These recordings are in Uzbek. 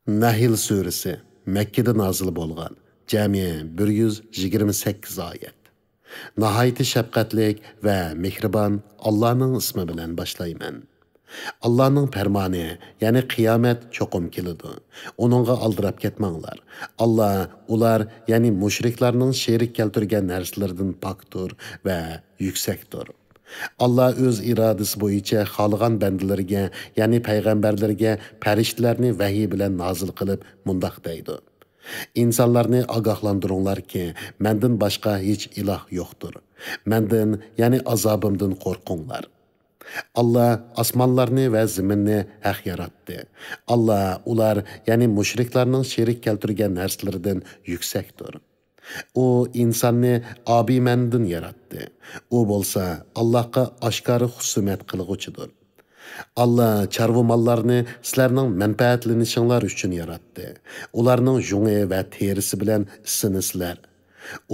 Nahl suresi Mekkede nazil bo'lgan. Jami 128 oyat. Nihoyatda shafqatlik va mehribon Allohning ismi bilan boshlayman. Allah'ның fermanı, yani kıyamet çokum kelidi. Onunğa aldirab ketmanglar. Allah ular, yani müşriklarning şerik keltirgan narsalardan paktur ve yüksektir. Allah öz iradesi boyunca xalqan bendilerge, yani peygamberlerge periştlerini vahiy bilen nazil kılıp mundaq deydi. İnsanlarni agahlandırınlar ki, menden başka hiç ilah yoktur. Menden, yani azabımdan korkunlar. Allah asmanlarni va zaminni haq yaratdi. Allah ular, ya'ni mushriklarning sherik keltirgan narsalardan yuksakdir. U insonni obimandan yaratdi. U bo'lsa Allohga oshkora husumat qilg'uchidir. Allah chorva mollarni sizlarning manfaatlanishinglar uchun yaratdi. Ularning jungi va terisi bilan isinisizlar.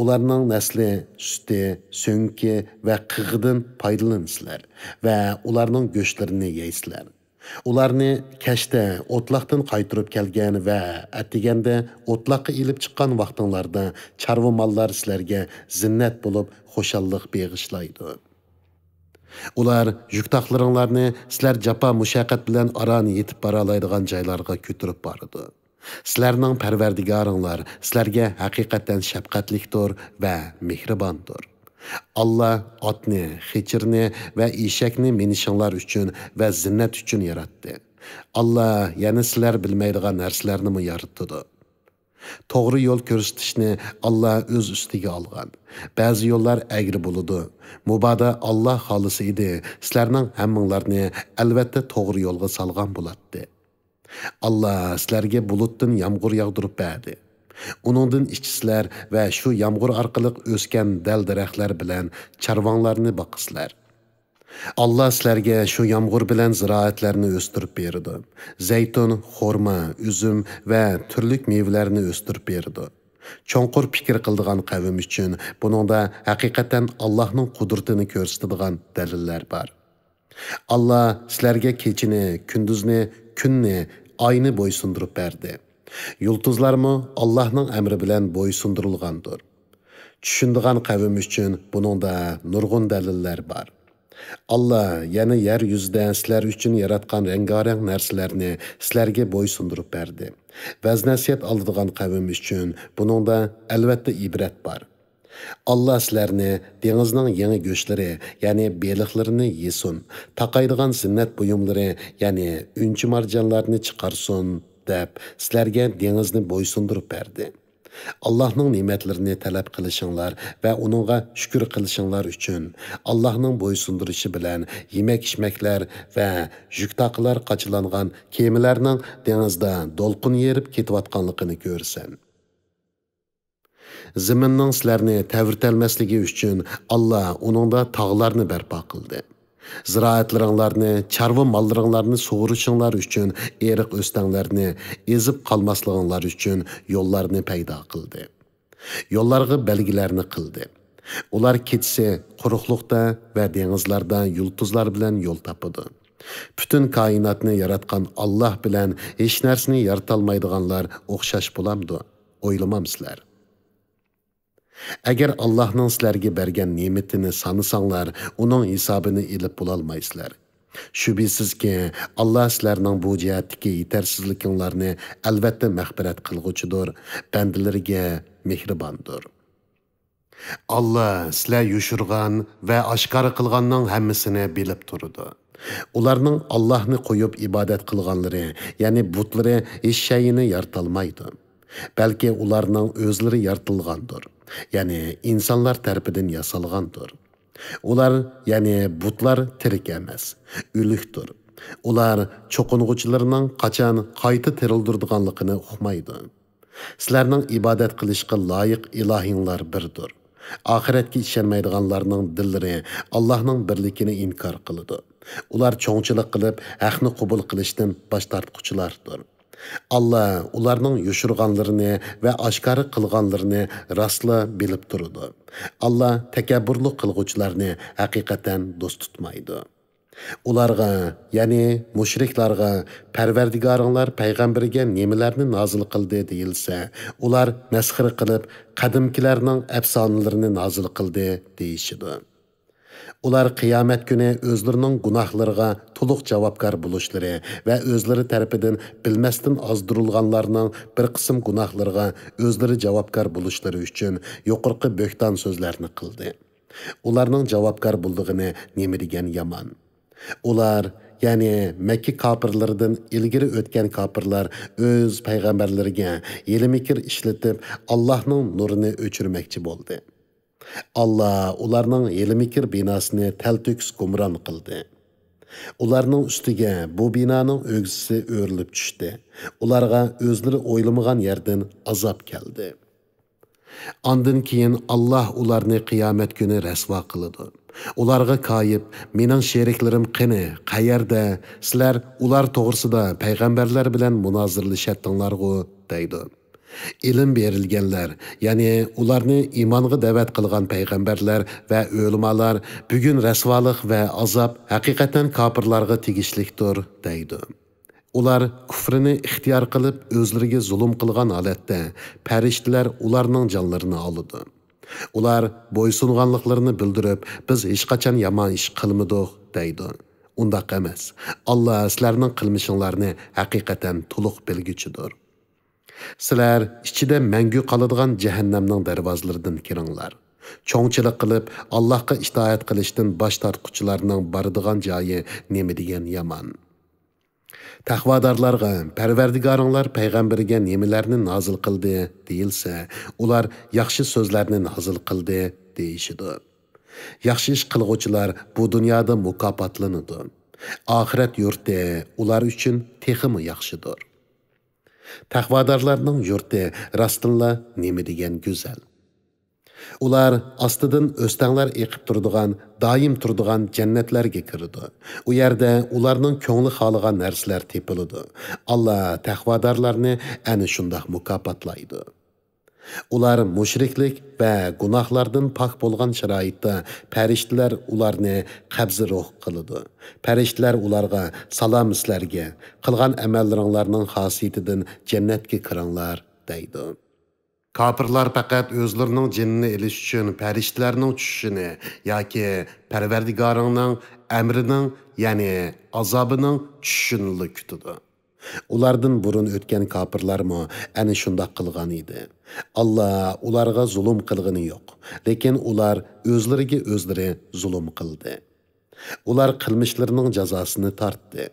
Ularning nasli, süti, so'ngki va qig'idan foydalansizlar va ularning go'shtlarini yeysizlar. Ularni kashda o'tloqdan qaytirib kelgan va atiganda o'tloqqa ilib chiqqan vaqtinglarda chorva mollar sizlarga zinnat bo'lib xushallik beg'ishlaydi. Ular yuktaqlaringlarni sizlar jafo mushaqqat bilan aron yetib boralaydigan joylarga ko'tarib boradi. Sizlarning parvardigoringlar sizlarga haqiqatan shafqatlikdir va mehribondir. Allah otni, xechirni va eshakni minishinglar uchun va zinnat uchun yaratdi. Allah yana sizlar bilmaydigan narsalarni yaratdi. To'g'ri yo'l ko'rsatishni Allah o'z ustiga olgan. Ba'zi yo'llar agri bo'ladi. Mubodo Allah xolisi edi, sizlarning hammanglarni albatta to'g'ri yo'lga solgan bo'ladi. Allah sizlarga bulutdan yağmur yağdırıp berdi. Onundan içsizler ve şu yağmur arkalık ösken dal daraxtlar bilen çarvanlarını bakıslar. Allah sizlarga şu yağmur bilen ziraatlarını östürüp berdi. Zeytun, xorma, üzüm ve türlük meyvelerini östürüp berdi. Çoğunqur fikir qildigan qavim üçün bununda hakikaten Allah'ın kudretini ko'rsatadigan dalillar var. Allah sizlarga kechini, kunduzni, kunni, ayni boysundurup berdi. Yulduzlarmı Allah'ның emri bilen boysundurilgandır. Düşündiğen qavim üçün bununda nurgun daliller var. Allah yani yeryüzüde sizler üçün yaratkan rengarenk narsalarni sizlerge boysundurup berdi. Vəznəsiyyət aldığan qavim üçün bununda elbette ibret var. Allah sizlarni dengizning yangi go'shtlari, ya'ni beliqlarini yesin, taqaydigan zinnat buyumlari, ya'ni unchi marjonlarni chiqarsin deb sizlarga dengizni bo'ysundirib berdi. Allah'ның ne'matlarini talab qilishinglar va uningga shukr qilishinglar uchun Allah'ның bo'ysundirishi bilan yemak-ichmaklar va yuktaqlar qachilangan kemalarning dengizda do'lqin yerib ketayotganligini ko'rsan. Ziminning sizlarni təvirtəlməsligi üçün Allah onunda tağlarını bərpa qıldı. Ziraatlaringlarni, çarva mallaringlarni sug'urishinglar üçün eriq o'stanglarni ezib qalmasliginglar üçün yo'llarni paydo qildi. Yo'llarga belgilarni qildi. Ular ketsa quruqliqda va dengizlarda yulduzlar bilan yo'l topadi. Bütün koinotni yaratgan Allah bilan hech narsani yaratolmaydiganlar o'xshash bo'lamdi. O'ylamamsizlar. Agar Allah'ның sizlarga bergan ne'matini sanısanglar, uning hisobini ilib bo'lolmaysizlar. Shubhisizki, Allah sizlarning bu jihatdagi yetersizliklarni albatta mag'firat qilg'uchidir, bandalariga mehribondir. Allah sizlar yushurgan va oshkora qilganning hammasini bilib turadi. Ularning Allah'ni qo'yib ibodat qilganlari, ya'ni butlari hech shayini yaratolmaydi. Balki ularning o'zlari yaratilgandir. Yani insanlar tərəfindən yasalğandır. Ular, yani butlar tirik emas, ülükdür. Ular çoqunğuçularının qaçan qayta tirildirdiganlığını uqmaydı. Sizlərinin ibadet qilishqa layiq ilahinglar birdir. Ahiretki işenmeydiganlarının dilleri Allah'ның birlikini inkar qılıdı. Ular çoğunçılıq qılıb, haqni qubul qilishdən baş tartquchilardır. Allah ularning yushurganlarini va oshkora qilganlarini rostla bilib turadi. Allah takabburlik qilguvchilarni haqiqatan do'st tutmaydi. Ularga, yani müşriklarga, Parvardigoringlar payg'ambarga nimalarni nozil qildi deyilsa, ular masxir qilib, qadimkilarning afsonalarini nozil qildi deyishidi. Ular qiyomat kuni o'zlarining gunohlariga to'liq javobgar bo'lishlari va o'zlari tarafidan bilmasdan ozdirilganlarning bir qism gunohlariga o'zlari javobgar bo'lishlari uchun yuqorqi bo'xton so'zlarni qildi. Ularning javobgar bo'ldig'ini nima degan yomon. Ular, ya'ni Makka kofirlaridan ilgari o'tgan kofirlar o'z payg'ambarlariga yelimikir ishlatib Allohning nurini o'chirmoqchi bo'ldi. Allah ularning yelimikir binosini taltüks gumron qildi. Ularning ustiga bu binoning o'g'sisi o'rilib tushdi. Ularga o'zlari o'ylamagan yerdan azob keldi. Ondan keyin Allah ularni qiyomat kuni rasvo qiladi. Ularga qayib, mening sheriklarim qani, qayerda? Sizlar ular to'g'risida payg'ambarlar bilan munozirlashatdinglar-ku, deydi. İlim berilganlar, ya'ni ularni iymonga da'vat qilgan payg'ambarlar va o'limalar bugun rasvolik va azob haqiqatan kofirlarga tegishlikdir, deydi. Ular kufrini ixtiyor qilib o'zlariga zulm qilgan holatda farishtalar ularning jonlarini oldi. Ular bo'ysunganliklarini bildirib, biz hech qachon yomon ish qilmadik, deydi. Undaq emas. Allah sizlarning qilmishinglarni haqiqatan to'liq bilguchidir. Sizlar ichida mangu qoladigan jahannamning darvozalaridan kiringlar. Cho'ngchilik qilib, Allohga itoat qilishdan bosh tortquchilarning boradigan joyi nima degan yomon. Taqvodorlarga Parvardigoringlar payg'ambarga nimalarni nozil qildi deyilsa, ular yaxshi so'zlarni nozil qildi deyishidi. Yaxshi ish qilguvchilar bu dunyoda mukofotlanadi. Oxirat yurti ular uchun texmi yaxshidir. Taqvodorlarning yurti rostilla nima degan go'zal. Ular ostidan o'stanglar eqib turadigan, doim turadigan jannatlarga kiradi. U yerda ularning ko'ngli xoligan narsalar tepiladi. Allah taqvodorlarni ana shundoq mukofotlaydi. Ular mushriklik va gunohlardan pok bo'lgan sharoitda farishtalar ularni qabzi ruh qiladi. Farishtalar ularga salom sizlarga, qilgan amallaringlarning xosiyatidan jannatga kiringlar, deydi. Kafirlar faqat o'zlarining jinnini elish uchun farishtalarning tushishini yoki Parvardigoringning amrining, ya'ni azobining tushishini kutadi. Ulardan burun o'tgan kafirlarmi ana shundoq qilgan edi. Allah ularga zulm qilgani yo'q, lekin ular o'zlariga o'zlari zulm qildi. Ular qilmishlarining jazosini tortdi.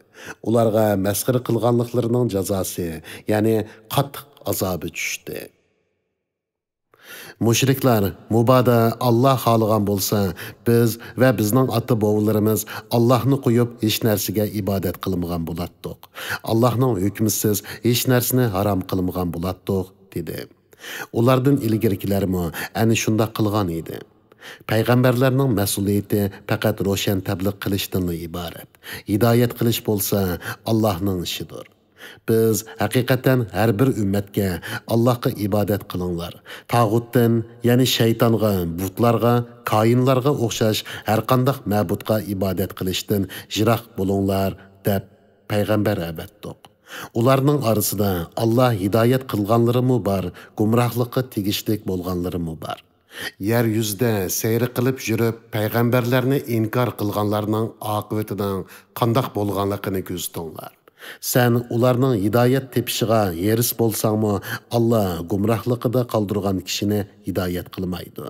Ularga masxir qilganliklarining jazosi, ya'ni qattiq azobi tushdi. Mushriklar mubada Allah xoligan bo'lsa, biz va bizning ota-bobolarimiz Allohni qo'yib hech narsaga ibodat qilmagan bo'lardik. Allohning hukmisiz hech narsani harom qilmagan bo'lardik, dedi. Ulardan ilgarikilarmi ana shunday qilgan edi. Payg'ambarlarning mas'uliyati faqat ro'shan tabliq qilishdan iborat. Hidoyat qilish bo'lsa Allohning ishidir. Biz haqiqatan har bir ummatga Allohga ibodat qilinglar. Tağutdan, ya'ni shaytonga, butlarga, koinlarga o'xshash har qanday ma'budga ibodat qilishdan jiroq bo'linglar deb payg'ambar abatdiq. Ularning orasida Alloh hidoyat qilganlarimi bor, gumrohlikqa tegishlik bo'lganlarimi bor. Yer yuzida sayr qilib yurib, payg'ambarlarni inkor qilganlarning oqibatining qanday bo'lganligini ko'zdinglar. Sen ularning hidoyat tepishiga yeris bo'lsangmi, Allah gumrohligida qoldirgan kishini hidoyat qilmaydi.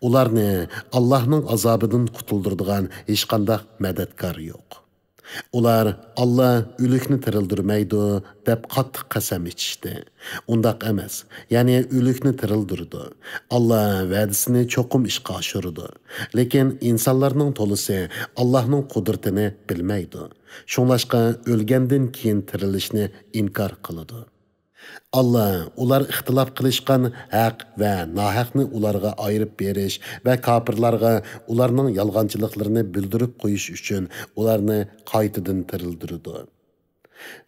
Ularni Allohning azobidan qutuldiradigan hech qanday madadkor yo'q. Ular Allah o'likni tirildirmaydi deb qattiq qasam ichishdi. Undaq emas, ya'ni o'likni tirildirdi. Allah va'dasini cho'qim ishga oshirdi. Lekin insonlarning to'lisi Allohning qudratini bilmaydi. Shunlashqa o'lgandan keyin tirilishni inkor qiladi. Allah ular ixtilof qilishgan haq va nohaqni ularga ayirib berish va kofirlarga ularning yolg'onchiliklarini bildirib qo'yish uchun ularni qaytadan tirildirdi.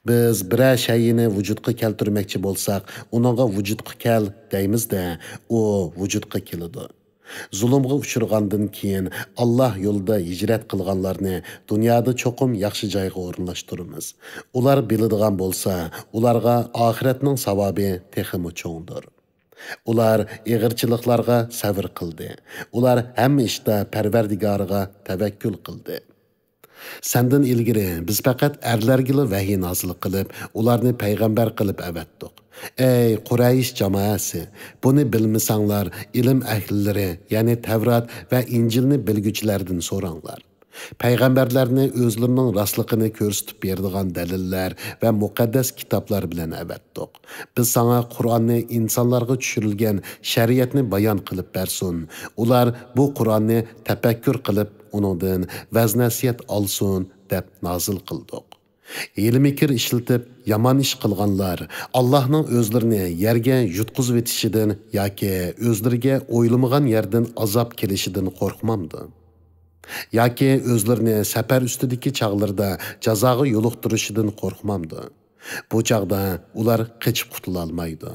Biz biror shayni vujudga keltirmoqchi bo'lsak, uningga vujudga kel deymizda, u vujudga keladi. Zulümgə uçurğandan keyin Allah yolunda hicret qılğanlarını dünyada çoxum yaxşı joyga o'rinlashtiramiz. Ular biladigan bo'lsa, ularga oxiratning savobi texmi cho'ngdir. Ular ig'irchiliklarga sabr qildi. Ular hamma ishda Parvardigoriga tavakkul qildi. Senden ilgiri biz faqat erlargila vahiy nozil qilib, ularni payg'ambar qilib avatdik. Ey Quraysh jamoasi, buni bilmasanglar, ilm ahlilari, ya'ni Tavrat va Injilni bilguchilardan so'ranglar. Payg'ambarlarni o'zlarining rostligini ko'rsatib beradigan dalillar va muqaddas kitoblar bilan avatdik. Biz sana Qur'onni insonlarga tushirilgan shariatni bayon qilib bersin. Ular bu Qur'onni tafakkur qilib, uningdan vaznasiyat olsun deb nozil qildik. Hilmikir ishlatib yomon ish qilganlar Allohning o'zlarini yerga yutqizib etishidan yoki o'zlariga o'ylamagan yerdan azob kelishidan qo'rqmamdi. Yoki o'zlarini safar ustidagi chaqlarda jazoga yo'liqtirishidan qo'rqmamdi. Bu chaqda ular qochib qutula olmaydi.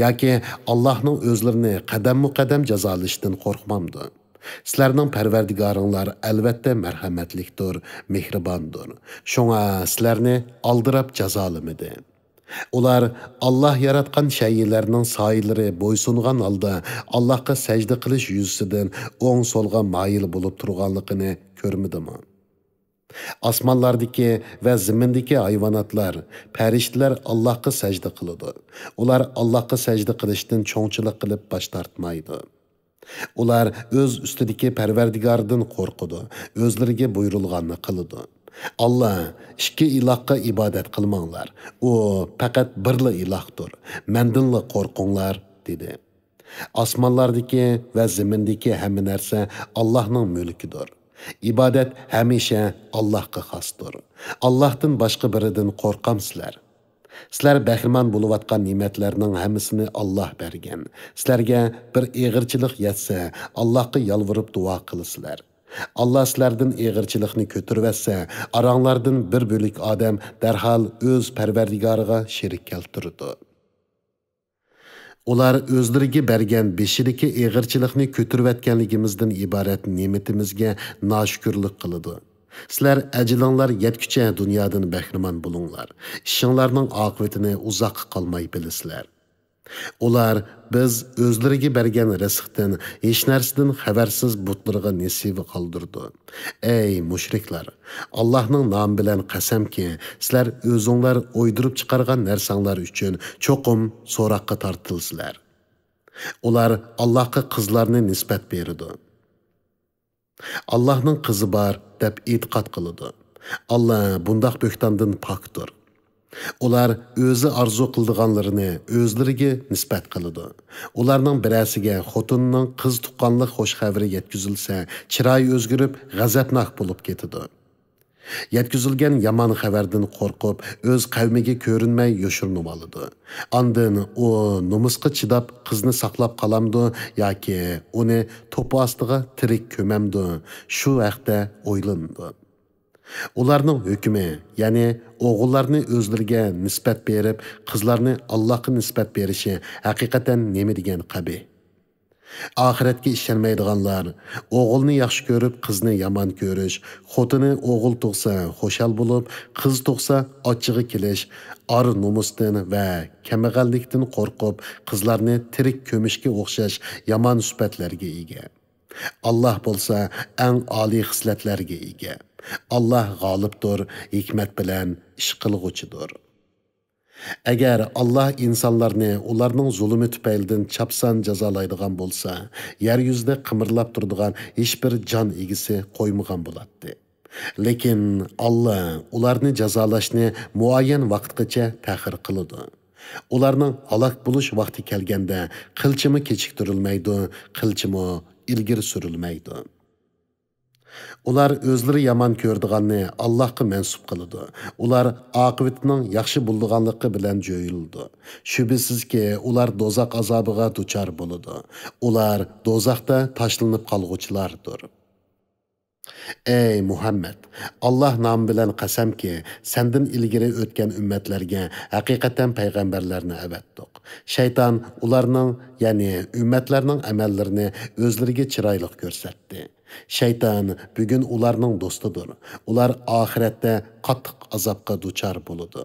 Yoki Allohning o'zlarini qadam-muqaddam jazolashdan qo'rqmamdi. Sizlarning Parvardigoringlar albatta marhamatlikdir, mehribondir. Shunga sizlarni aldirab jazolamadi. Ular Allah yaratgan shaylarning soyilari bo'ysungan holda Allohga sajda qilish yuzasidan o'ng so'lga moyil bo'lib turganligini ko'rmadimi? Osmonlardagi va zimindagi hayvonotlar, farishtalar Allohga sajda qiladi. Ular Allohga sajda qilishdan cho'ngchilik qilib bosh tortmaydi. Ular o'z ustidagi Parvardigordan qo'rqadi, o'zlariga buyurilganini qiladi. Allah ikki ilohga ibodat qilmanglar. U faqat birla ilohdir. Mendinla qo'rqinglar dedi. Osmonlardagi va zimindagi hamma narsa Allohning mulkidir. İbadet hamisha Allohga xosdir. Allohdan boshqa biridan qo'rqamsizlar. Sizlar bahriman bo'layotgan ne'matlarning hammasini Alloh bergan. Sizlarga bir ig'irchilik yetsa, Allohga yalvarib duo qilasizlar. Allah sizlardan ig'irchilikni ko'tarvatsa, aranglardan bir bo'lik odam darhol o'z Parvardigoriga sherik keltirdi. Ular o'zlariga bergan beshidagi ig'irchilikni ko'tarayotganligimizdan iborat ne'matimizga noshukrlik qiladi. Sizlar ajilinglar yetkicha dunyodan bahramand bo'linglar. Ishinglarning oqibatini uzoqqa qolmay bilasizlar. Ular biz o'zlariga bergan rizqdan hech narsadan xabarsiz butlarga nasibi qoldirdi. Ey mushriklar, Allohning nomi bilan qasamki, sizlar o'zinglar o'ydirib chiqargan narsanglar uchun cho'qim so'roqqa tortilsizlar. Ular Allohga qizlarni nisbat berdi. Allohning qizi bor deb e'tiqod qiladi. Allah bundoq bo'xtondan pokdir. Ular o'zi arzu qildiganlarini o'zlariga nisbat qiladi. Ularning birasiga xotinning qiz tuqqanlik xo'sh xabari yetkazilsa, chiroyi o'zgarib, g'azabnok bo'lib ketadi. Yetkazilgan yomon xabardan qo'rqib, o'z qavmiga ko'rinmay yoshirinib oladi. Ondan u nomusga chidab qizni saqlab qolamdi yoki uni to'pi ostiga tirik ko'mamdi. Shu vaqtda o'ylandi. Ularning hukmi, ya'ni o'g'illarni o'zlariga nisbat berib, qizlarni Allohga nisbat berishi haqiqatan nima degan qabih. Oxiratga ishonmaydiganlar o'g'ilni yaxshi ko'rib, qizni yomon ko'rish, xotini o'g'il tug'sa xo'shal bo'lib, qiz tug'sa ochig'i kelish, ar nomusdan va kambag'allikdan qo'rqib, qizlarni tirik ko'mishga o'xshash yomon sifatlarga ega. Allah bo'lsa eng oliy xislatlarga ega. Allah g'olibdir, hikmat bilan ish qilg'uchidir. Agar Allah insonlarni ularning zulmi tufaylidan chapsan jazolaydigan bo'lsa, yer yuzida qimirlab turadigan hech bir jon egisi qo'ymagan bo'ladi. Lekin Allah ularni jazolashni muayyan vaqtgacha ta'xir qiladi. Ularning halok bo'lish vaqti kelganda qilchimi kechiktirilmaydi, qilchimi ilgari surilmaydi. Ular o'zlari yomon ko'rdiganni Allohga mansub qiladi. Ular oqibatining yaxshi bo'lganligi bilan jo'yildi. Shubhisizki, ular dozoq azobiga duchor bo'ladi. Ular dozoqda tashlanib qolg'uchilardir. Ey Muhammed, Allah namı bilan qasamki, senden ilgiri o'tgan ummatlarga haqiqatan payg'ambarlarni avatdiq. Shayton ularning, ya'ni ummatlarning amallarini o'zlariga chiroyli ko'rsatdi. Shayton bugun ularning do'stidir. Ular oxiratda qattiq azobga duchor bo'ladi.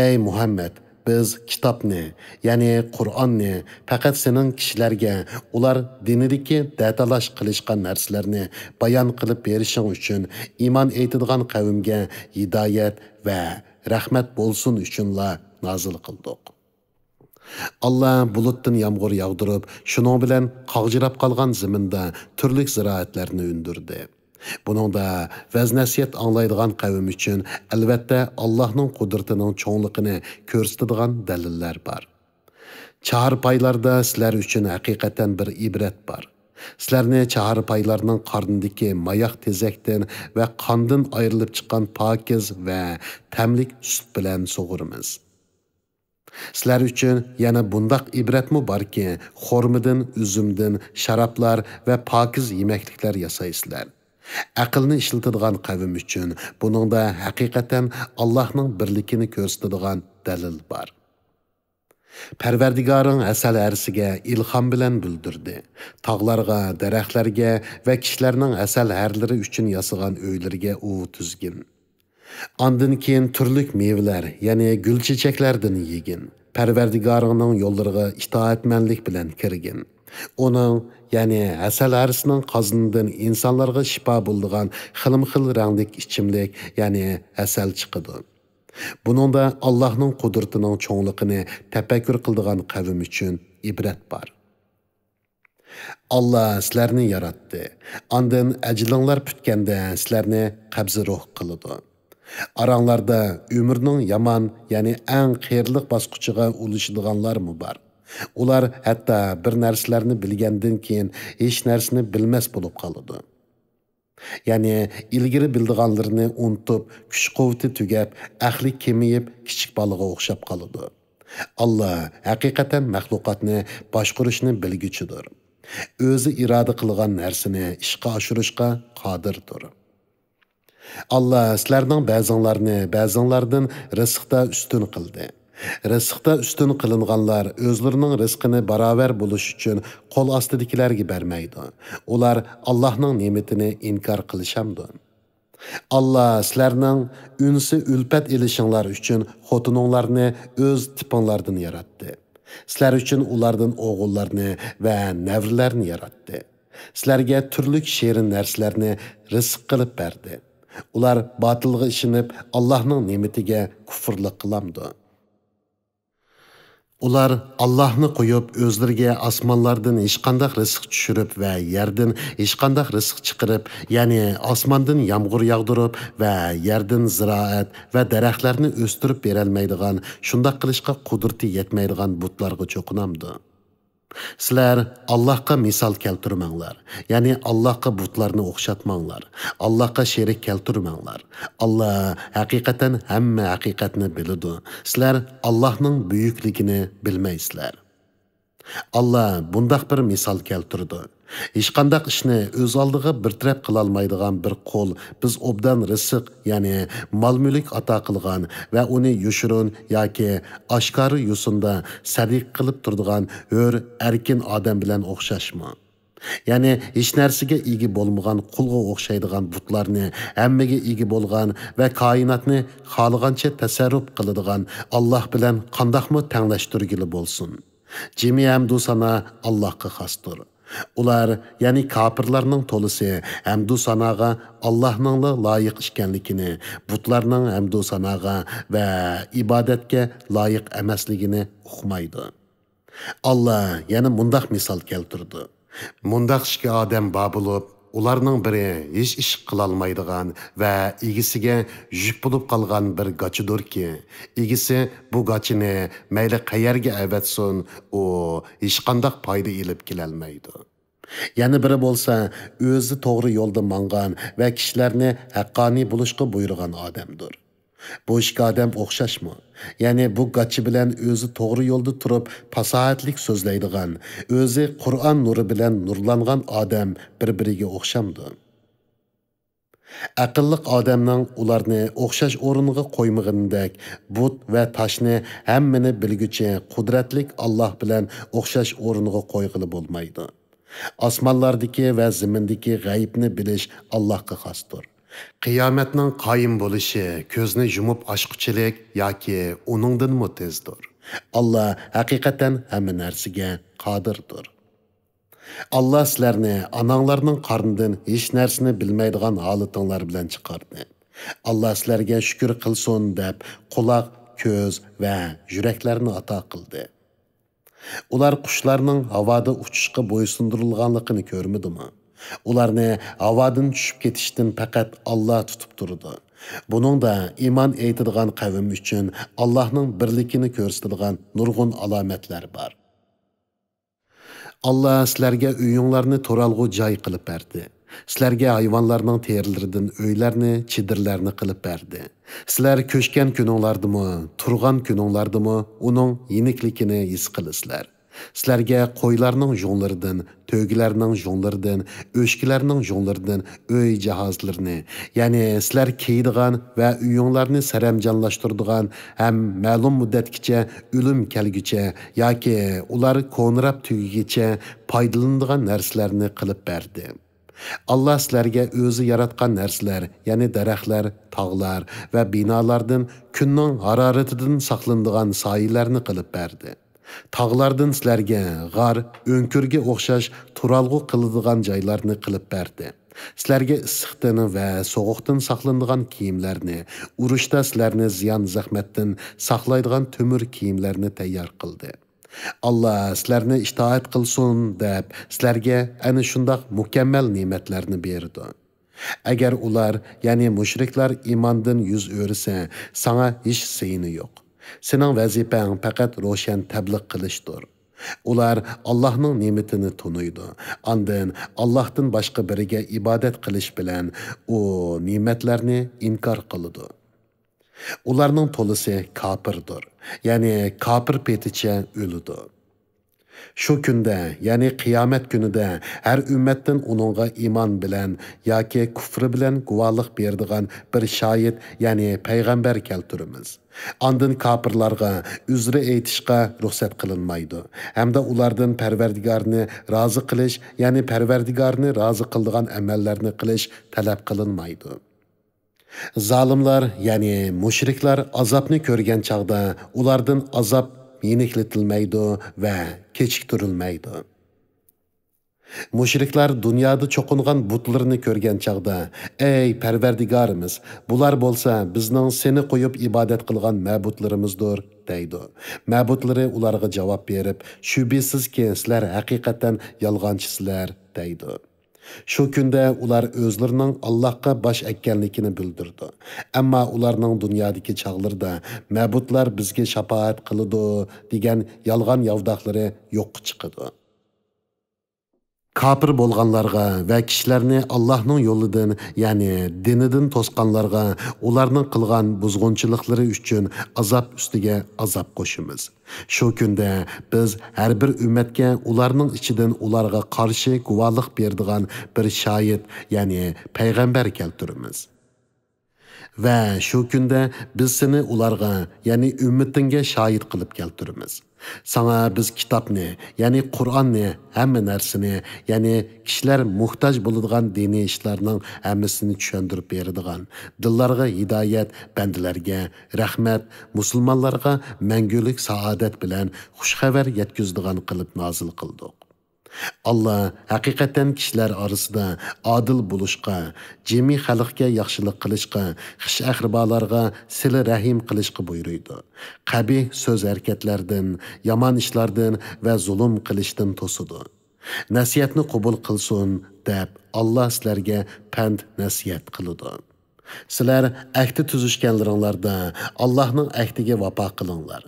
Ey Muhammed, biz kitobni, ya'ni Qur'onni faqat sening kishilarga ular dinidagi datalash qilishgan narsalarni bayon qilib berishing uchun iymon etadigan qavmga hidoyat va rahmat bo'lsin uchunla nozil qildik. Allah bulutdan yağmur yağdırıp, şunun bilen qağcırap qalğan ziminda türlük ziraatlarını ündürdü. Buningda vaz-nasihat anglaydigan qavm uchun albatta Allohning qudratining cho'ngligini ko'rsatadigan dalillar bor. Chahar-paylarda sizlar uchun haqiqatan bir ibrat bor. Sizlarni chahar-paylarning qornidagi mayoq tezakdan va qondan ayrilib chiqqan pokiz va tamlik sut bilan sug'uramiz. Sizlar uchun yana bundaq ibratmi borki, xormidan, üzümdan, sharoblar va pokiz yemekliklar yasaysizlar. Aqlni ishlatadigan qavm uchun buningda haqiqatan Allohning birligini ko'rsatadigan dalil bor. Parvardigoring asal arsiga ilhom bilan bildirdi. Tog'larga, daraxtlarga va kishilarning asal harlari uchun yasagan uylarga u tuzgin. Ondan keyin turlik mevlar, ya'ni gul chechaklardan yegin. Parvardigoringning yo'llariga itoatmanlik bilan kirgin. Onun, ya'ni asal arisining qozonidan insonlarga shifo bo'ladigan xilma-xil ranglik ichimlik, ya'ni asal chiqadi. Buningda Allohning qudratining cho'ngligini tafakkur qiladigan qavm uchun ibrat bor. Allah sizlarni yaratdi. Ondan ajlinglar putganda sizlarni qabzi ruh qiladi. Aranglarda ömürning yomon, ya'ni eng qiyirliq bosqichiga ulashadiganlarmi bor? Ular hatto bir narsalarni bilgandan keyin hech narsani bilmas bo'lib qoladi. Ya'ni ilgari bildiganlarini unutib, kuch-quvvati tugab, aqli kemayib, kichik bolaga o'xshab qoladi. Allah haqiqatan maxluqotni boshqarishni bilguchidir. O'zi iroda qilgan narsani ishga oshirishga qodirdir. Allah sizlarning ba'zinglarni ba'zinglardan rizqda ustun qildi. Rizqda ustun qilinganlar o'zlarining rizqini barobar bo'lish uchun qo'l ostidagilarga bermaydi. Ular Allohning ne'matini inkor qilishamdi. Allah sizlarning unsi ulpat elishinglar uchun xotininglarni o'z tipinglardan yaratdi. Sizlar uchun ulardan o'g'illarni va navrilarni yaratdi. Sizlarga turli shirin narsalarni rizq qilib berdi. Ular batılga işinib, Allah'ның ne'matiga kufrlik qilamdi. Ular Allah'ni qo'yib, o'zlariga osmonlardan hech qanday rizq tushirib va yerdan hech qanday rizq chiqarib, ya'ni osmondan yomg'ir yog'dirib va yerdan ziroat va daraxtlarni o'stirib berolmaydigan, shunday qilishga qudrati yetmaydigan butlarga cho'qinamdi. Sizlar Allohga misol keltirmanglar. Ya'ni Allohga butlarni o'xshatmanglar. Allohga sherik keltirmanglar. Alloh haqiqatan hamma haqiqatni biladi. Sizlar Allohning buyukligini bilmaysizlar. Allah bundaq bir misol keltirdi. Hech qanday ishni o'z oldiga bir taraf qila olmaydigan bir qo'l biz obdan rizq, ya'ni mol-mulk ato qilgan va uni yushurun yoki oshkori yusunda sadiq qilib turadigan hur erkin odam bilan o'xshashmi? Ya'ni hech narsaga ega bo'lmagan qulga o'xshaydigan butlarni hammaga ega bo'lgan va koinotni xohlagancha tasarruf qiladigan Alloh bilan qandoqmi tanglashtirgili bo'lsin. Cemi hamdu sana Allah'a xosdir. Ular, ya'ni kafirlarning to'lisi hamdu sanoga Allohning loyiq ekanligini, butlarning hamdu sanoga va ibodatga loyiq emasligini uqmaydi. Allah yana mundaq misol keltirdi. Mundaq ishga odam bor bo'lib, ularning biri hech ish qila olmaydigan va egisiga yuk bo'lib qolgan bir gachidirki, egisi bu gachini mayli qayerga avatsin, u hech qanday foyda olib kelolmaydi. Yana biri bo'lsa, o'zi to'g'ri yo'lda mangan va kishilarni haqqoniy bo'lishga buyurgan odamdir. Bu ikki odam o'xshashmi? Ya'ni bu gachchi bilan o'zi to'g'ri yo'lda turib, fasohatlik so'zlaydigan, o'zi Qur'on nuri bilan nurlangan odam bir-biriga o'xshamdi. Aqlliq odamning ularni o'xshash o'rniga qo'ymagandek, but va toshni hammani bilguchi qudratlik Alloh bilan o'xshash o'rniga qo'yg'ili bo'lmaydi. Osmonlardagi va zimindagi g'aybni bilish Allohga xosdir. Qiyomatning qoyim bo'lishi ko'zni yumib ochquchilik yoki uningdanmi tezdir. Alloh haqiqatan hamma narsaga qodirdir. Allah sizlarni ananglarning qornidan hech narsani bilmaydigan holatinglar bilan chiqardi. Allah sizlarga shukr qilsin deb quloq, ko'z va yuraklarni ato qildi. Ular qushlarning havoda uchishga bo'ysundirilganligini ko'rmadimi? Ularni havodan tushib ketishdan faqat Alloh tutib turdi. Buningda iymon aytadigan qavm uchun Allohning birligini ko'rsatadigan nurg'un alomatlar bor. Allah sizlarga uyinglarni to'ralg'u joy qilib berdi. Sizlarga hayvonlarning terilaridan uylarni, chidirlarni qilib berdi. Sizlar ko'chgan kuninglardimi, turgan kuninglardimi uning yenikligini his qilasizlar. Sizlarga qo'ylarning jonglaridan, to'gilarning jonglaridan, o'shkilarning jonglaridan uy jihozlarini, ya'ni sizlar kiydigan va uyinglarni saramjonlashtiradigan ham ma'lum muddatgacha o'lim kelgucha yoki ular ko'nrab tugigicha foydalanadigan narsalarni qilib berdi. Allah sizlarga o'zi yaratgan narsalar, ya'ni daraxtlar, tog'lar va binolardan kunning haroratidan saqlanadigan soylarni qilib berdi. Tağlardan sizlarga g'ar, o'nkirga o'xshash turalg'u qiladigan joylarni qilib berdi. Sizlarga issiqdan va sovuqdan saqlanadigan kiyimlarni, urushda sizlarni ziyon zahmatdan saqlaydigan temir kiyimlarni tayyor qildi. Allah sizlarni itoat qilsin deb sizlarga ana shundoq mukammal ne'matlarni berdi. Agar ular, ya'ni mushriklar iymondan yuz o'risa, sana hech seyni yo'q. Sening vazifang faqat ro'shan tabliq qilishdir. Ular Allohning ne'matini tunuydi. Ondan Allohdan boshqa biriga ibodat qilish bilan u ne'matlarni inkor qiladi. Ularning to'lisi kofirdir. Ya'ni kofir peticha o'lidi. Shu kunda, ya'ni qiyomat kunida har ummatdan uningga iymon bilan yoki kufri bilan guvohlik beradigan bir shohid, ya'ni payg'ambar keltiramiz. Ondan kofirlarga uzri aytishga ruxsat qilinmaydi. Hamda ulardan Parvardigorni rozi qilish, ya'ni Parvardigorni rozi qiladigan amallarni qilish talab qilinmaydi. Zalimlar, ya'ni mushriklar azobni ko'rgan chaqda ulardan azob yenikletilmaydi va kechiktirilmaydi. Mushriklar dunyoda cho'qingan butlarni ko'rgan chaqda, ey Parvardigorimiz, bular bo'lsa bizning seni qo'yib ibodat qilgan ma'budlarimizdir, deydi. Ma'budlari ularga javob berib, shubhisizki sizlar haqiqatan yolg'onchisizlar, deydi. Shu kunda ular o'zlarining Allohga bosh ekkanligini bildirdi. Ammo ularning dunyodagi chaqlarda ma'budlar bizga shafaat qiladi degan yolg'on yavdoqlari yo'qqa chiqadi. Kafir bo'lganlarga va kishilarni Allohning yo'lidan, ya'ni dinidan to'sqanlarga ularning qilgan buzg'unchiliklari uchun azob ustiga azob qo'shimiz. Shu kunda biz har bir ummatga ularning ichidan ularga qarshi guvohlik beradigan bir shohid, ya'ni payg'ambar keltiramiz. Va shu kunda biz seni ularga, ya'ni ummatingga shohid qilib keltiramiz. Sana biz kitobni, ya'ni Qur'onni, hamma narsani, ya'ni kishilar muhtoj bo'ladigan diniy ishlarning hammasini tushuntirib beradigan, dillarga hidoyat, bandalarga rahmat, musulmonlarga mangulik saodat bilan xushxabar yetkazadigan qilib nozil qildik. Allah haqiqatan kishilar orasida adil bo'lishga, jami xalqga yaxshilik qilishga, xish aqrabolarga sila rahim qilishga buyuruydi. Qabih so'z harakatlardan, yomon ishlardan va zulm qilishdan to'sidi. Nasihatni qabul qilsin deb Allah sizlarga pand nasihat qiladi. Sizlar ahdi tuzishganlaringlarda Allohning ahdiga vafo qilinglar.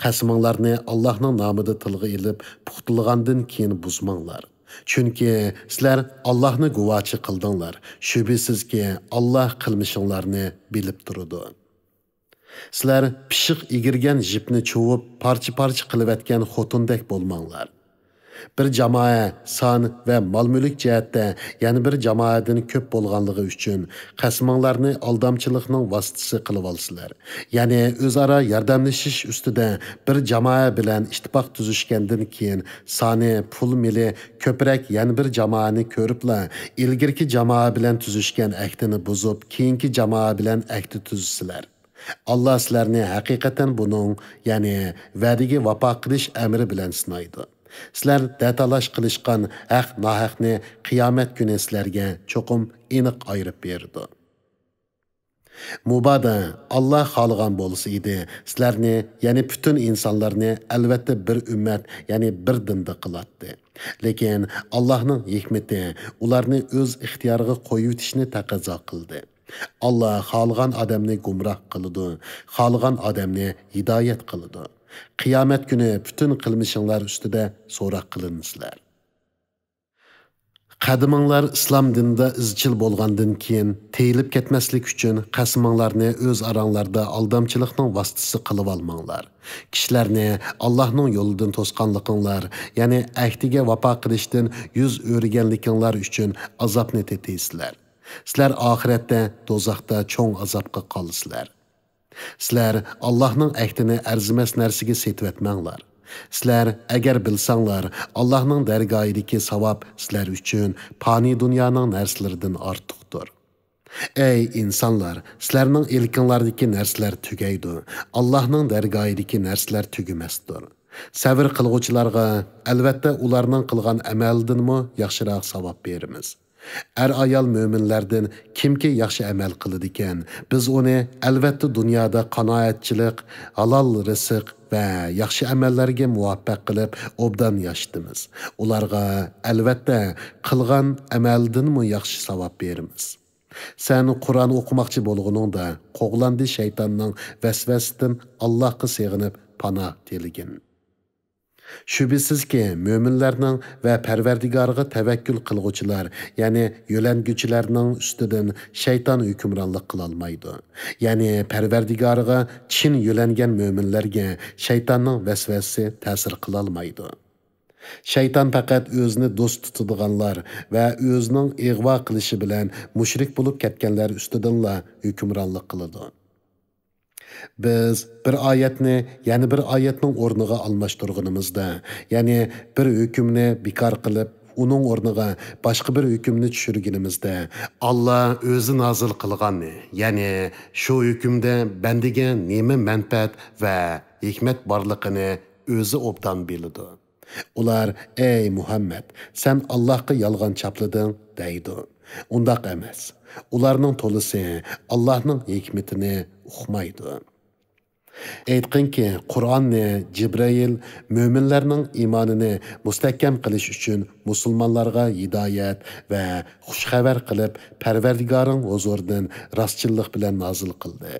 Qasminglarni Allohning nomida tilga ilib, puxtalagandan keyin buzmanglar. Chunki sizlar Allohni guvochi qildinglar. Shubhisizki Alloh qilmishinglarni bilib turadi. Sizlar pishiq egirgan jipni chuvib, parcha-parcha qilib etgan xotindek bo'lmanglar. Bir jamoa son va mol-mulk jihatda yana bir jamoadan ko'p bo'lganligi uchun qasmonglarni aldamchilikning vositasi qilib olsizlar. Ya'ni o'zaro yordamlashish ustida bir jamoa bilan ittifoq tuzishgandan keyin soni pul mili ko'proq yana bir jamoani ko'ribla ilgirki jamoa bilan tuzishgan ahdini buzib, keyingi jamoa bilan ahd tuzsizlar. Allah sizlarni haqiqatan buning, ya'ni va'daga vafo qilish amri bilan sinaydi. Sizlar datalash qilishgan haq nohaqni qiyomat kuni sizlarga cho'qim aniq ayirib berdi. Mubada Allah xohlagan bo'lsa edi, sizlarni, ya'ni butun insonlarni albatta bir ummat, ya'ni bir dinda qilatdi. Lekin Allohning hikmati ularni o'z ixtiyoriga qo'yib yetishni taqozo qildi. Allah xohlagan odamni gumroh qiladi, xohlagan odamni hidoyat qiladi. Qiyomat kuni bütün qilmishinglar ustida so'roq qilinsizlar. Qadiminglar islom dinida izchil bo'lgandan keyin teyilib ketmaslik uchun qasminglarni o'z aranglarda aldamchilikning vositasi qilib olmanglar. Kishilarni Allohning yo'lidan to'sqanliginglar, ya'ni ahdiga vafo qilishdan yuz o'rganlikinglar uchun azobni teteysizlar. Sizlar oxiratda do'zaxda cho'ng azobga qolasizlar. Sizlar Allohning ahdini arzimas narsaga setib etmanglar. Sizlar agar bilsanglar, Allohning dargohidagi savob sizlar uchun fani dunyoning narsalaridan ortiqdir. Ey insonlar, sizlarning ilkinglardagi narsalar tugaydi. Allohning dargohidagi narsalar tugamasdir. Sabr qilguvchilarga albatta ularning qilgan amalidanmi yaxshiroq savob beramiz. Ayol mo'minlardan kimki yaxshi amal qiladi ekan, biz uni albatta dunyoda qanoatchilik, halol rizq va yaxshi amallarga muvaffaq qilib obdan yashitamiz. Ularga albatta qilgan amaldanmi yaxshi savob beramiz. Sen Qur'on o'qimoqchi bo'lganingda qo'g'landi shaytonning vasvasidan Allohga sig'inib panoh tiligin. Şübhəsizki, möminlərinin və Pərverdigarıga təvəkkül qılğuçular, yəni yölənguchilərinin üstüdən şeytan hükümranlıq qılalmaydı. Yəni Pərverdigarıga çin yölənген möminlərə şeytanның vəsvəsi təsir qılalmaydı. Şeytan faqat özünü dost tutadiganlar və özünün iğva qilishi bilan mushrik bo'lib ketganlar üstüdənla hükümranlıq qılıdı. Biz bir ayetni, yani bir ayetning o'rniga almashtirganimizda, ya'ni bir hukmni bekor qilib, uning o'rniga boshqa bir hukmni tushirganimizda, Allah o'zi nozil qilganni, ya'ni shu hukmda bandiga nima manfaat va hikmat borligini o'zi obdan biladi. Ular, ey Muhammad, sen Allohga yolg'on chaplading, deydi. Undaq emas. Ularning to'lisi Allohning hikmatini uqmaydi. Aytqinki, Qur'onni Jibril mo'minlarning iymonini mustahkam qilish uchun musulmonlarga hidoyat va xushxabar qilib, Parvardigoring huzuridan rostchilik bilan nozil qildi.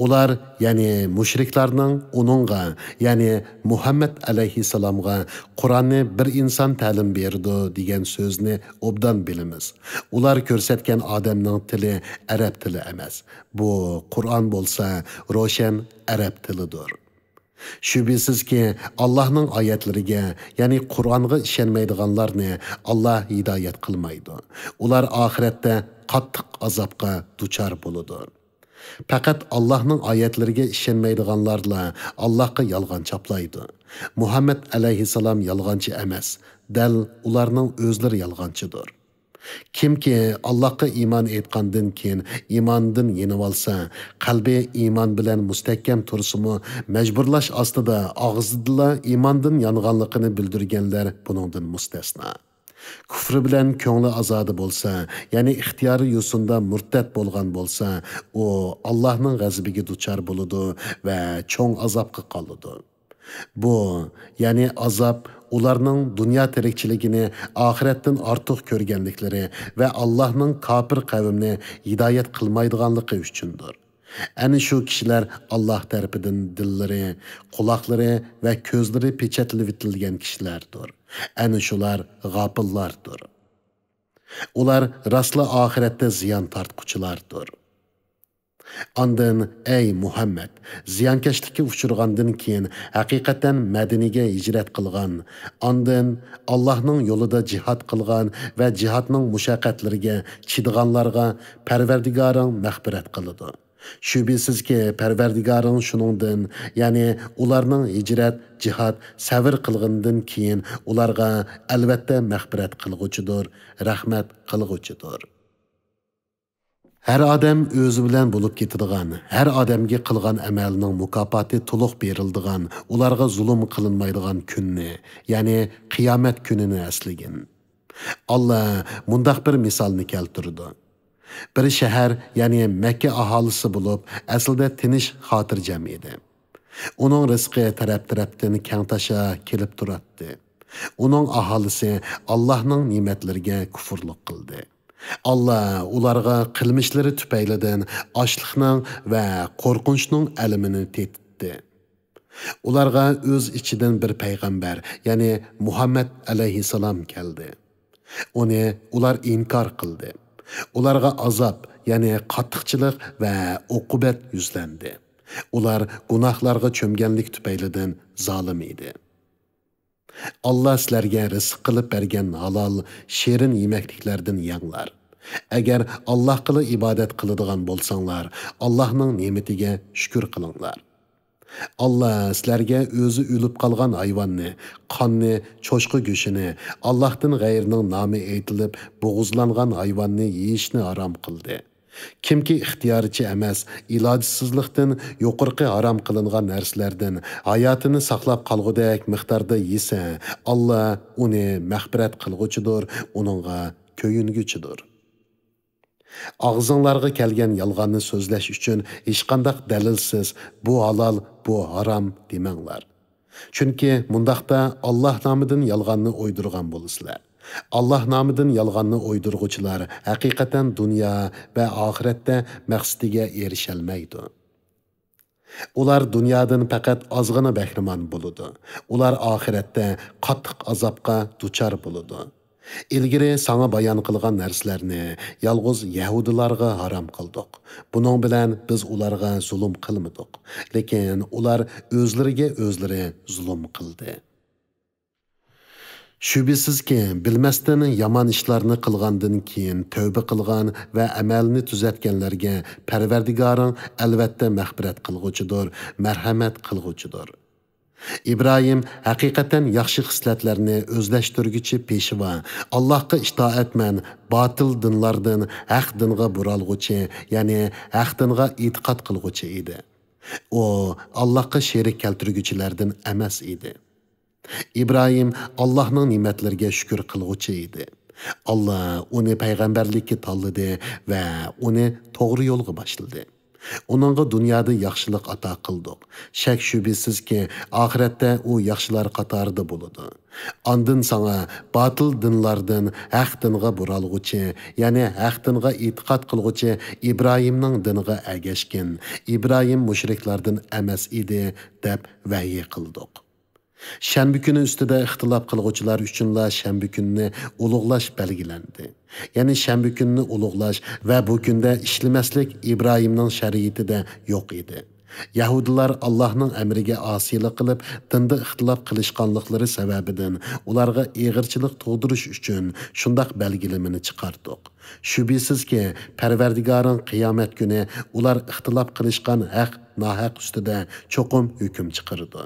Ular, ya'ni mushriklarning uningga, ya'ni Muhammad alayhissalomga Qur'onni bir inson ta'lim berdi degan so'zni obdan bilamiz. Ular ko'rsatgan odamning tili arab tili emas. Bu Qur'on bo'lsa, ro'shan arab tilidir. Şübhəsizki, Allah'ның oyatlariga, ya'ni Qur'onga ishonmaydiganlarni Allah hidoyat qilmaydi. Ular oxiratda qattiq azobga duchor bo'ladi. Faqat Allah'ның oyatlariga ishonmaydiganlarla Allohga yolg'on chaplaydi. Muhammad alayhissalom yolg'onchi emas, dal ularning o'zlari yolg'onchidir. Kimki Allohga iymon etgandan keyin iymondan yenib olsa, qalbi iymon bilan mustahkam tursimi, majburlash ostida og'zida iymondan yonganligini bildirganlar buningdan mustasno. Kufri bilan ko'ngli azodi bo'lsa, ya'ni ixtiyori yo'sinda murtad bo'lgan bo'lsa, u Allohning g'azabiga duchor bo'ladi va cho'ng azobga qoladi. Bu, ya'ni azob ularning dunyo tirikchiligini oxiratdan ortiq ko'rganliklari va Allohning kofir qavmni hidoyat qilmaydiganligi uchundir. Ana shu kishilar Alloh tarafidan dillari, quloqlari va ko'zlari pechatlanib etilgan kishilardir. Ana shular g'ofillardir. Ular rastla oxiratda ziyon tortquchilardir. Ondan ey Muhammed, ziyonkashlikka uchirgandan keyin haqiqatan Madinaga hijrat qilgan, ondan Allohning yo'lida jihad qilgan va jihadning mushaqqatlariga chidiganlarga Parvardigoring mag'firat qiladi. Shubhisizki Parvardigoring shuningdan, ya'ni ularning hijrat, jihad, sabr qilgandan keyin ularga albatta mag'firat qilg'uchidir, rahmat qilg'uchidir. Her adam özü bilen bulup ketadigan, her adamga qilgan amalining mukofoti to'liq berildigan, ularga zulm qilinmaydigan kunni, ya'ni qiyomat kunini eslagin. Allah mundaq bir misolni keltirdi. Bir shahar, ya'ni Makka aholisi bo'lib, aslida tinch xotirjam edi. Uning rizqi taraf-tarafdan keng tasha kelib turadi. Uning aholisi Allohning ne'matlariga kufrlik qildi. Allah ularga qilmishlari tufaylidan ochliqning va qo'rqinchning alamini tetdi. Ularga o'z ichidan bir payg'ambar, ya'ni Muhammad alayhissalom keldi. Uni ular inkor qildi. Ularga azob, ya'ni qattiqchilik va uqubat yuzlandi. Ular gunohlarga cho'mganlik tufaylidan zolim edi. Allah sizlarga rizq qilib bergan halol, shirin yemakliklardan yenglar. Agar Allohga ibodat qiladigan bo'lsanglar, Allohning ne'matiga shukr qilinglar. Allah sizlarga o'zi o'lib qolgan hayvonni, qonni, cho'chqa go'shini, Allohdan g'ayrining nomi aytilib bo'g'izlangan hayvonni yeyishni harom qildi. Kimki ixtiyorichi emas, ilojsizlikdan yuqorqi harom qilingan narsalardan hayotini saqlab qolgudek miqdorda yesa, Allah uni mag'firat qilg'uchidir, uningga ko'yinguchidir. Ağzınlarga kelgan yolg'onni so'zlash uchun hech qanday dalilsiz bu halol, bu harom demanglar. Chunki mundaqda Alloh nomidan yolg'onni o'ydirgan bo'lasizlar. Allah nomidan yolg'onni o'ydirg'uvchilar haqiqatan dunyo va oxiratda maqsadiga erisholmaydi. Ular dunyodan faqat ozg'ina bahramon bo'ladi. Ular oxiratda qattiq azobga duchor bo'ladi. İlgiri sana bayan qilgan narsalarni yalğız Yahudilarga haram qildik. Bunun bilan biz ularga zulm qilmadik. Lekin ular o'zlariga o'zlari zulm qildi. Şübhisizki bilmasdan yomon ishlarni qilgandan keyin tövbe qilgan va amalni tuzatganlarga Parvardigoring albatta mag'firat qilg'uchidir, marhamat qilg'uchidir. İbrahim haqiqatan yaxshi xislatlarni o'zlashtirguchi peshva, Allohga itoatman, botil dinlardan haq dinga buralg'uchi, ya'ni haq dinga e'tiqod qilg'uchi edi. O Allohga sherik keltirguchilardan emas edi. İbrahim Allohning ne'matlariga shukr qilg'uchi edi. Allah uni payg'ambarlikka tanladi va uni to'g'ri yo'lga boshladi. Onunğa dünyada yaxşılıq ata qıldık. Şək şübhisizki ahiretdə o yaxşılar qatarida buludu. Andın sana batıl dinlardan haq dinğa buralğuchi, yani haq dinğa itiqad qılğuchi İbrahimning diniga ergashgan. İbrahim müşriklardan emas idi deb vahiy qıldık. Şənbə günü üstüdə ixtilaf qılğuchilar üçünla şənbə gününü ulug'lash belgilendi. Yani şənbə gününü ulug'lash və bu gündə işləməslik İbrahimning şəriətində yox idi. Yahudilar Allah'ның əmriga asilik qilib, dində ixtilaf qilishqanlıqları səbəbidən ularga eğirçilik tug'dirish uchun shundaq belgilemini chiqardik. Şübhisiz ki Parvardigoring qiyomat kuni ular ixtilaf qilishgan haq, nahaq ustida cho'qim hukm chiqardi.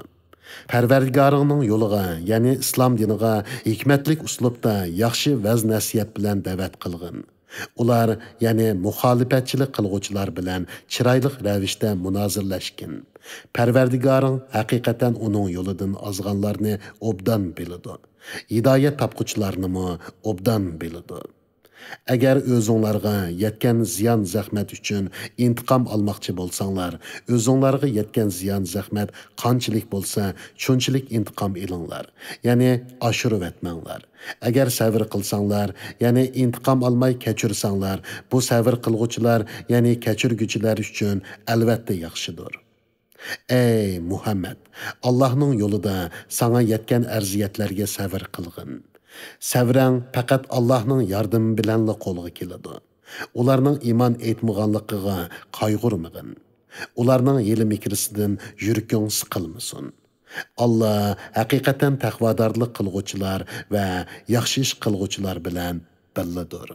Parvardigoringning yo'liga, ya'ni islom diniga hikmatlik uslubda yaxshi vaz nasihat bilan da'vat qilgin. Ular, ya'ni muxolifatchilik qilg'uvchilar bilan chiroyli ravishda munozirlashgin. Parvardigoring haqiqatan uning yo'lidan ozganlarni obdan biladi. Hidoyat topquchilarni obdan biladi. Agar o'zinglarga yetgan ziyon zahmat uchun intiqom olmoqchi bo'lsanglar, o'zinglarga yetgan ziyon zahmat qanchalik bo'lsa, shunchalik intiqom elinglar. Ya'ni oshirib etmanglar. Agar sabr qilsanglar, ya'ni intiqom olmay kechirsanglar, bu sabr qilg'uvchilar, ya'ni kechirguchilar uchun albatta yaxshidir. Ey Muhammad, Allohning yo'lida sana yetgan arziyatlarga sabr qilgin. Savrang faqat Allohning yordami bilan qo'lga keladi. Ularning iymon etmaganligiga qayg'urmagin. Ularning hili mikrisidan yurking siqilmasin. Allah haqiqatan taqvodorlik qilg'uvchilar va yaxshi ish qilg'uvchilar bilan billadir.